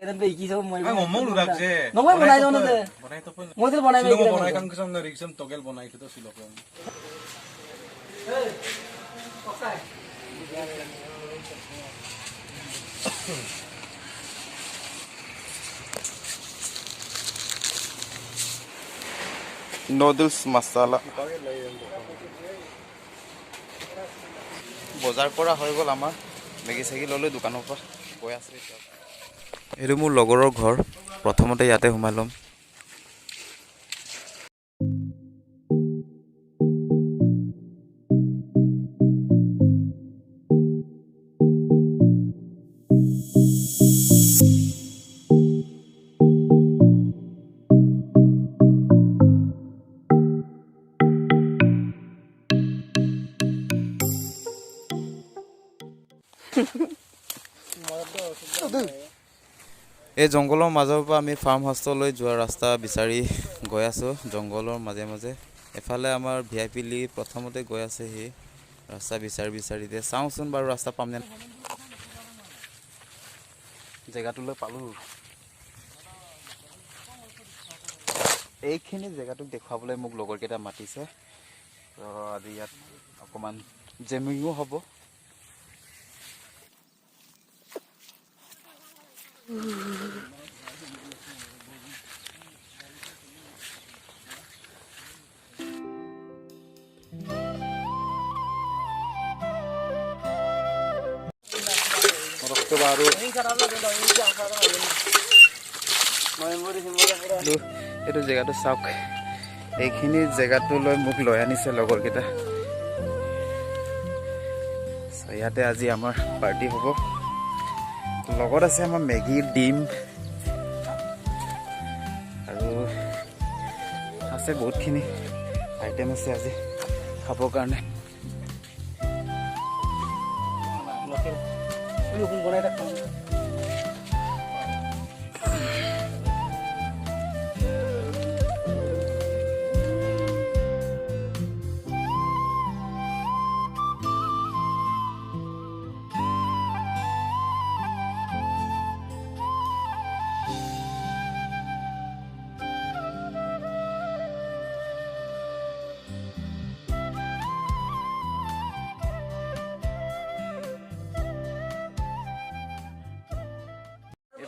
Kita pergi sama mau. Ngomong lu dak je. Ngomong bonai jono je. Bonai to pun. Mau tu bonai Silo kita. bonai kan kesam na riksam togel bonai itu silo kan. Okay. Noodles masala বজাৰ কৰা হৈ গ'ল আমাৰ Maggi চেগি ল'লোঁ দোকানৰ পৰা গৈ আছে এইটো মোৰ লগৰৰ ঘৰ প্ৰথমতে ইয়াতে সোমাই ল'ম এই জংগলৰ মাজৰ পৰা আমি ফাৰ্ম হাউচলৈ যোৱা ৰাস্তা বিচাৰি গৈ আছো জংগলৰ মাজে মাজে এফালে আমাৰ ভিআইপি লি প্ৰথমতে গৈ আছে হি ৰাস্তা বিচাৰি দে চাওঁচোন বাৰু ৰাস্তা পামনে জেগাটোলৈ পালো এইখিনি জেগাটোক দেখুৱাবলৈ মোক লগৰ কেইটা মাতিছে তো আজি ইয়াত অকমান জেমিঙো হ'ব baru itu jেগাটো চাওক এইখিনি জেগাটোলৈ মোক লৈ আনিছে লগৰ কেইটা ইয়াতে আজি আমাৰ পাৰ্টি হ'ব লগত আছে আমাৰ মেগি ডিম আৰু আছে বহুতখিনি আইটেম আছে আজি খাবৰ কাৰণে Lu kung bonai dak.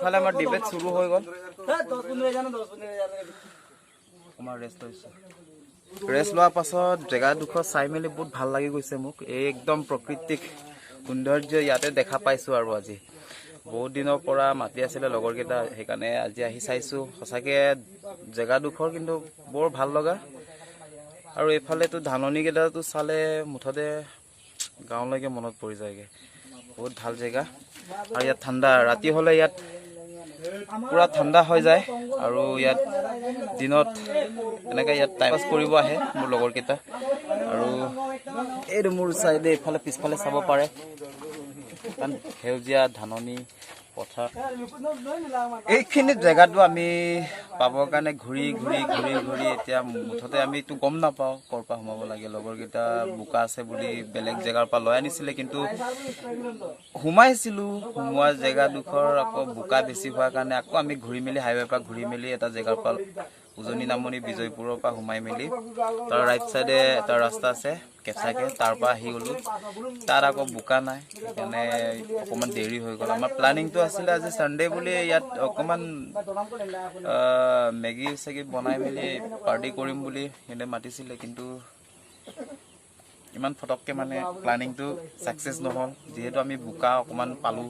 এফালে আমাৰ ডিবেট শুৰু হৈ গ'ল 10-15 জানো 10-15 জানো আমাৰ ৰেষ্ট লোৱাৰ পাছত জেগাডোখৰ চাই মেলি বহুত ভাল লাগি গৈছে মোক এই একদম প্ৰাকৃতিক সৌন্দৰ্য ইয়াতে দেখা পাইছো আৰু আজি বহুত দিনৰ পৰা মাতি আছিল লগৰ কেইটা সেইকাৰণে আজি আহি চাইছো সঁচাকে জেগাডোখৰ কিন্তু বৰ ভাল লগা আৰু এফালে তো ধাননি কেইটাটো চালে মুঠতে গাঁৱলৈকে মনত পৰি যায়গে বহুত ভাল জেগা আৰু ইয়াত ঠাণ্ডা ৰাতি হলে ইয়াত পুৰা ঠাণ্ডা হৈ যায় আৰু ইয়াত দিনত এনেকৈ ইয়াত টাইম পাছ কৰিব আহে মোৰ লগৰ কেইটা আৰু এইটো মোৰ চাইডে ইফালে পিছফালে চাব পাৰে কাৰণ সেউজীয়া ধাননি পথাৰ এইখিনি জেগাটো আমি পাবৰ কাৰণে ঘূৰি এতিয়া মুঠতে আমিতো গম নাপাওঁ ক'ৰ পৰা সোমাব লাগে লগৰ কেইটা বোকা আছে বুলি বেলেগ জেগাৰ পৰা লৈ আনিছিলে কিন্তু সোমোৱা জেগাডোখৰ আকৌ বোকা বেছি হোৱাৰ কাৰণে আকৌ আমি ঘূৰি মেলি হাইৱে পৰা ঘূৰি মেলি এটা জেগাৰ পৰা উজনি নামনি বিজয়পুৰৰ পৰা সোমাই মেলি তাৰ ৰাইট চাইডে এটা ৰাস্তা আছে কেঁচাকে তাৰ পৰা আহি গ'লো তাৰ আকৌ বোকা নাই সেইকাৰণে অকণমান দেৰি হৈ গ'ল আমাৰ প্লানিংটো আছিলে আজি সানডে বুলি ইয়াত অকণমান মেগি চেগি বনাই মেলি পাৰ্টি কৰিম বুলি সিহঁতে মাতিছিলে কিন্তু ইমান ফটককে মানে প্লানিংটো সাকসেস নহ'ল যিহেতু আমি বোকা অকণমান পালো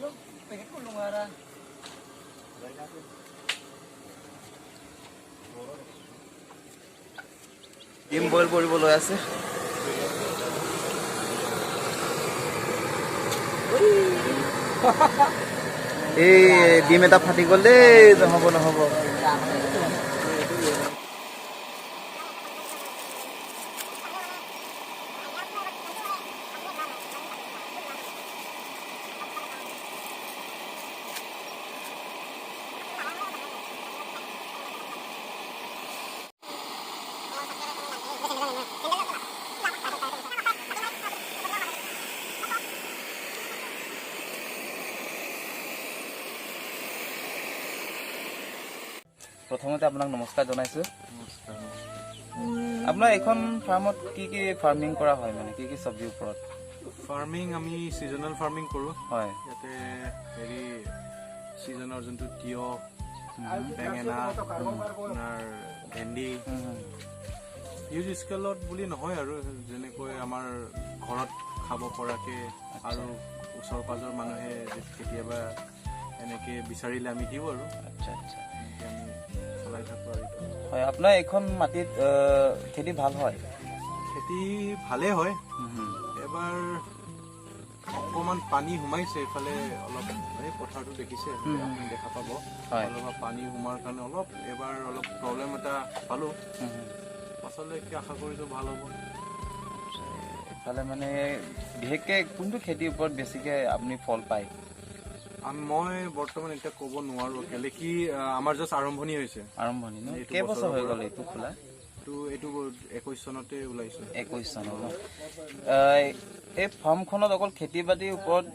Lu pengen kulung ara. ডিম বইল কৰিবলৈ আছে এই ডিম এটা ফাটি গ'ল দেই নহ'ব নহ'ব প্ৰথমতে আপোনাক নমস্কাৰ জনাইছোঁ আপোনাৰ এইখন ফাৰ্মত কি কি ফাৰ্মিং কৰা হয় মানে কি কি চব্জিৰ ওপৰত ফাৰ্মিং আমি ছিজনেল ফাৰ্মিং কৰোঁ হয় ইয়াতে হেৰি ছিজনৰ যোনটো তিয়হ বেঙেনা আপোনাৰ ভেন্দি হিউজ স্কেলত বুলি নহয় আৰু যেনেকৈ আমাৰ ঘৰত খাব পৰাকৈ আৰু ওচৰ পাজৰ মানুহে কেতিয়াবা এনেকৈ বিচাৰিলে আমি দিওঁ আৰু আচ্ছা আচ্ছা আমি চলাই থাকোঁ আৰু হয় আপোনাৰ এইখন মাটিত খেতি ভাল হয় খেতি ভালেই হয় এবাৰ অকণমান পানী সোমাইছে এইফালে অলপ এই পথাৰটো দেখিছে আপুনি দেখা পাব অলপ পানী সোমোৱাৰ কাৰণে অলপ এবাৰ অলপ প্ৰব্লেম এটা পালোঁ পাছলৈকে আশা কৰিছোঁ ভাল হ'ব এইফালে মানে বিশেষকৈ কোনটো খেতিৰ ওপৰত বেছিকৈ আপুনি ফল পায় মই বৰ্তমান এতিয়া ক'ব নোৱাৰোঁ কেলে কি আমাৰ জাষ্ট আৰম্ভণি হৈছে আৰম্ভণি ন কেইবছৰ হৈ গ'ল এইটো খোলা এইটো 21 চনতে ওলাইছে 21 চনত এই ফাৰ্মখনত অকল খেতি বাতিৰ ওপৰত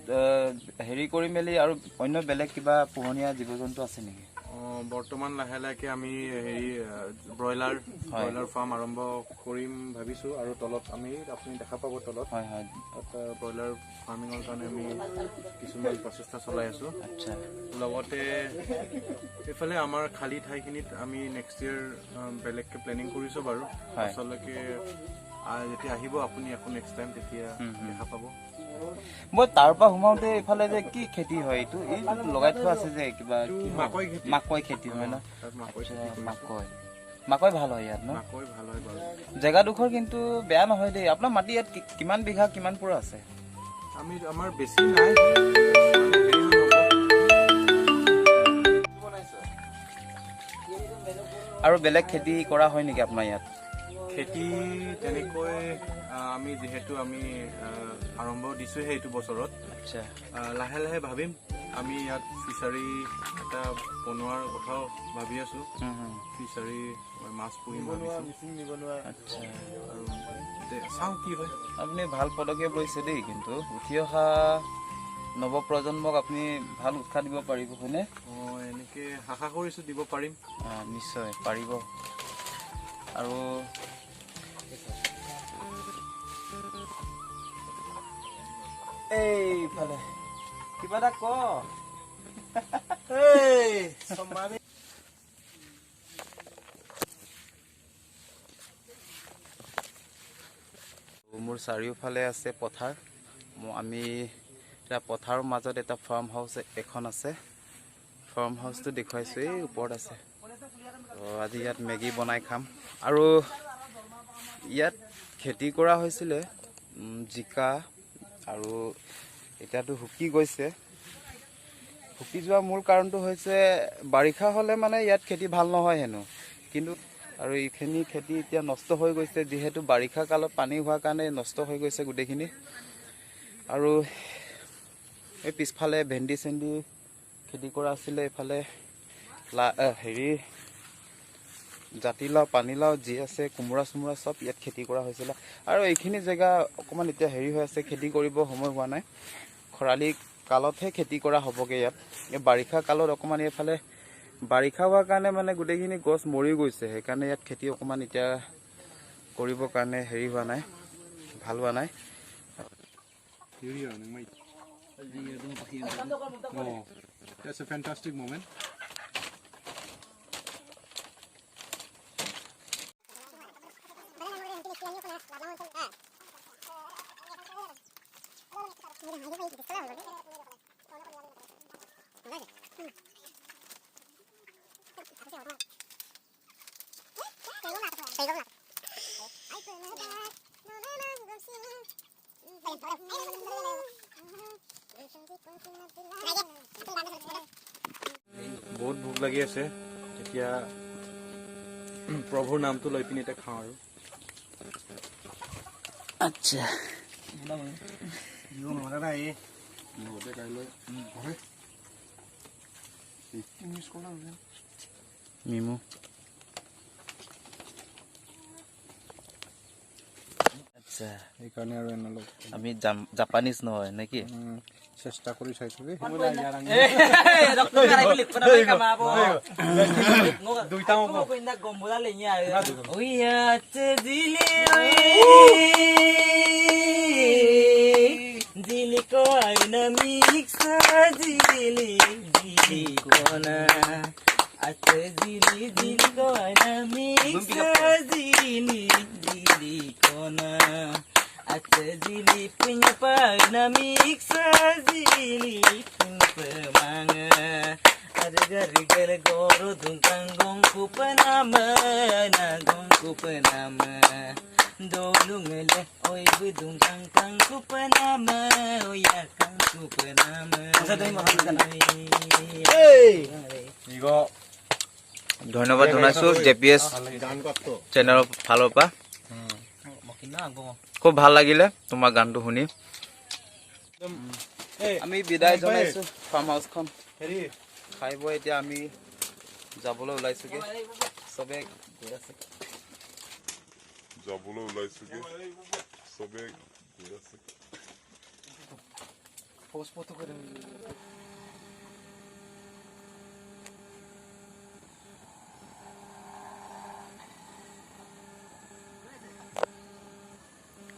হেৰি কৰি মেলি আৰু অন্য বেলেগ কিবা পোহনীয়া জীৱ জন্তু আছে নেকি বৰ্তমান লাহে লাহেকে আমি হেৰি ব্ৰইলাৰ ফাৰ্ম আৰম্ভ কৰিম ভাবিছোঁ আৰু তলত আমি আপুনি দেখা পাব তলত হয় হয় তাত ব্ৰইলাৰ ফাৰ্মিঙৰ কাৰণে আমি কিছুমান প্ৰচেষ্টা চলাই আছোঁ আচ্ছা লগতে এইফালে আমাৰ খালী ঠাইখিনিত আমি নেক্সট ইয়েৰ বেলেগকৈ প্লেনিং কৰিছোঁ বাৰু পাছলৈকে যেতিয়া আহিব আপুনি আকৌ নেক্সট টাইম তেতিয়া দেখা পাব মই তাৰ পৰা সোমাওঁতে এইফালে যে কি খেতি হয় এইটো লগাই থোৱা আছে যে কিবা মাকৈ খেতি হয় ন মাকৈ ভাল হয় ইয়াত ন মাকৈ ভাল হয় বাৰু জেগাডোখৰ কিন্তু বেয়া নহয় দেই আপোনাৰ মাটি ইয়াত কিমান বিঘা কিমান পুৰা আছে আমাৰ বেছি নাই আৰু বেলেগ খেতি কৰা হয় নেকি আপোনাৰ ইয়াত খেতি তেনেকৈ আমি যিহেতু আমি আৰম্ভ দিছোঁহে এইটো বছৰত আচ্ছা লাহে লাহে ভাবিম আমি ইয়াত ফিচাৰী এটা বনোৱাৰ কথাও ভাবি আছোঁ ফিচাৰী মাছ পুহিম আচ্ছা আৰু চাওঁ কি হয় আপুনি ভাল পদক্ষেপ লৈছে দেই কিন্তু উঠি অহা নৱপ্ৰজন্মক আপুনি ভাল উৎসাহ দিব পাৰিব হয়নে এনেকৈ আশা কৰিছোঁ দিব পাৰিম নিশ্চয় পাৰিব আৰু এইফালে কিবা এটা ক মোৰ চাৰিওফালে আছে পথাৰ আমি এতিয়া পথাৰৰ মাজত এটা ফাৰ্ম হাউচ এখন আছে ফাৰ্ম হাউচটো দেখুৱাইছোঁ এই ওপৰত আছে আজি ইয়াত মেগী বনাই খাম আৰু ইয়াত খেতি কৰা হৈছিলে জিকা আৰু এতিয়াতো শুকি গৈছে শুকি যোৱা মূল কাৰণটো হৈছে বাৰিষা হ'লে মানে ইয়াত খেতি ভাল নহয় হেনো কিন্তু আৰু এইখিনি খেতি এতিয়া নষ্ট হৈ গৈছে যিহেতু বাৰিষা কালত পানী হোৱাৰ কাৰণে নষ্ট হৈ গৈছে গোটেইখিনি আৰু এই পিছফালে ভেন্দি চেন্দি খেতি কৰা আছিলে এইফালে হেৰি জাতিলাও পানীলাও যি আছে কোমোৰা চোমোৰা চব ইয়াত খেতি কৰা হৈছিলে আৰু এইখিনি জেগা অকণমান এতিয়া হেৰি হৈ আছে খেতি কৰিব সময় হোৱা নাই খৰালি কালতহে খেতি কৰা হ'বগৈ ইয়াত এই বাৰিষা কালত অকণমান এইফালে বাৰিষা হোৱাৰ কাৰণে মানে গোটেইখিনি গছ মৰি গৈছে সেইকাৰণে ইয়াত খেতি অকণমান এতিয়া কৰিবৰ কাৰণে হেৰি হোৱা নাই ভাল হোৱা নাই That's a fantastic moment. বহুত ভোক লাগি আছে এতিয়া প্ৰভুৰ নামটো লৈ পিনি এতিয়া খাওঁ আৰু আচ্ছা মিমু আচ্ছা সেইকাৰণে আৰু এনেকৈ আমি জাপানিজ নহয় নেকি চেষ্টা কৰি চাইছোঁ Jili punya panamik sajili pemanga ada gargal goro dungkang gongku penama nagongku penama dolungele oi budungkang kangku penama oya kangku penama ধন্যবাদ জনাইছো জেপিএস চেনেলৰ ফালৰ পৰা খুব ভাল লাগিলে তোমাৰ গানটো শুনি আমি বিদায় জনাইছো ফাৰ্ম হাউচখন খাই বৈ এতিয়া আমি যাবলৈ ওলাইছোগে চবে গৈ আছে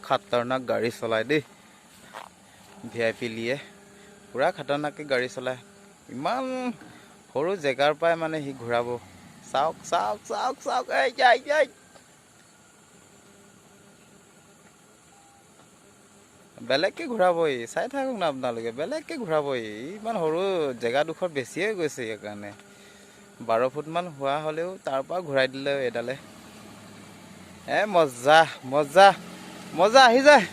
खतरनाक गाड़ी चलाए दे VIP लिए पूरा खतरनाक गाड़ी चलाए इमान सरू जगार पाए माने हि घुराब चाওক चाওক चाওক चाওক ए जाय जाय बेलेग के घुराब चाই থাকক না আপোনালোকে বেলেগ के ঘুৰাব ইমান সৰু জেগাডোখৰ বেছিয়ে গৈছে ইয়াৰ কাৰণে 12 ফুট মান হোৱা হলেও তাৰ পৰা ঘুৰাই দিলে এডালে এ মজা মজা মজা আহি যায়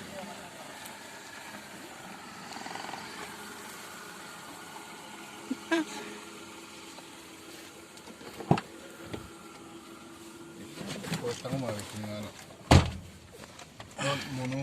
মনো